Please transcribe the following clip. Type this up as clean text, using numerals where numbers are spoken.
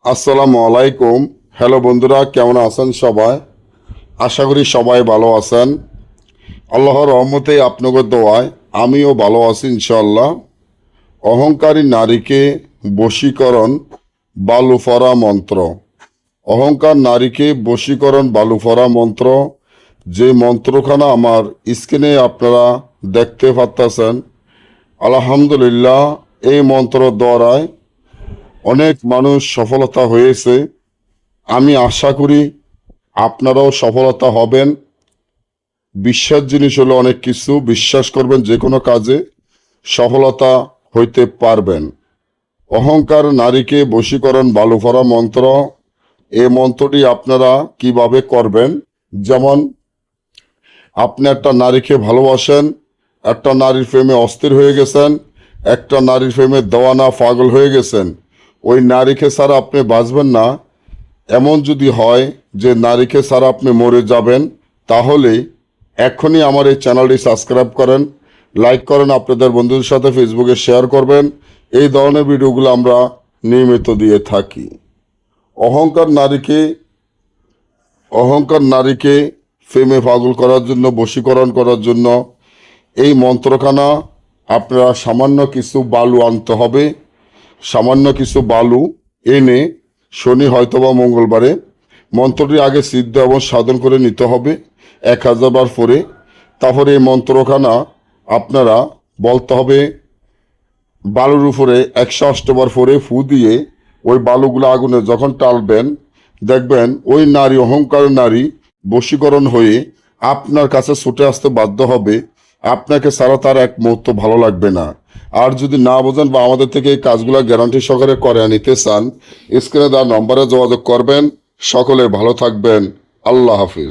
আসসালামু আলাইকুম। হ্যালো বন্ধুরা, কেমন আছেন সবাই? আশা করি সবাই ভালো আছেন। আল্লাহর রহমতে আপনাদের দোয়ায় আমিও ভালো আছি ইনশাআল্লাহ। অহংকারী নারীকে বশীকরণ বালুফরা মন্ত্র। অহংকার নারীকে বশীকরণ বালুফরা মন্ত্র, যে মন্ত্রখানা আমার স্ক্রিনে আপনারা দেখতে পাচ্ছেন। আলহামদুলিল্লাহ, এই মন্ত্র দ্বারায় অনেক মানুষ সফলতা হয়েছে। আমি আশা করি আপনারাও সফলতা হবেন। বিশ্বাস জিনিস হলো অনেক কিছু, বিশ্বাস করবেন যে কোনো কাজে সফলতা হইতে পারবেন। অহংকার নারীকে বশীকরণ বালুফরা মন্ত্র, এই মন্ত্রটি আপনারা কিভাবে করবেন? যেমন আপনি একটা নারীকে ভালোবাসেন, একটা নারীর প্রেমে অস্থির হয়ে গেছেন, একটা নারীর প্রেমে দেওয়ানা পাগল হয়ে গেছেন। ওই নারীকে ছাড়া আপনি বাঁচবেন না। এমন যদি হয় যে নারীকে ছাড়া আপনি মরে যাবেন, তাহলে এখনই আমার এই চ্যানেলটি সাবস্ক্রাইব করেন, লাইক করেন, আপনাদের বন্ধুদের সাথে ফেসবুকে শেয়ার করবেন। এই ধরনের ভিডিওগুলো আমরা নিয়মিত দিয়ে থাকি। অহংকার নারীকে অহংকার নারীকে প্রেমে পাগল করার জন্য, বশীকরণ করার জন্য এই মন্ত্রখানা আপনারা সামান্য কিছু বালু আনতে হবে। সামান্য কিছু বালু এনে শনি হয়তোবা মঙ্গলবারে মন্ত্রটি আগে সিদ্ধ এবং সাধন করে নিতে হবে 1000 বার পরে। তারপরে এই মন্ত্রখানা আপনারা বলতে হবে বালুর উপরে 108 বার পরে ফু দিয়ে ওই বালুগুলো আগুনে যখন টালবেন, দেখবেন ওই নারী, অহংকার নারী বশীকরণ হয়ে আপনার কাছে ছুটে আসতে বাধ্য হবে। আপনাকে ছাড়া তার এক মুহূর্ত ভালো লাগবে না। আর যদি না বোঝেন বা আমাদের থেকে এই কাজগুলো গ্যারান্টি সহকারে করে নিতে চান, স্ক্রিনে দেওয়া নম্বরে যোগাযোগ করবেন। সকলে ভালো থাকবেন। আল্লাহ হাফিজ।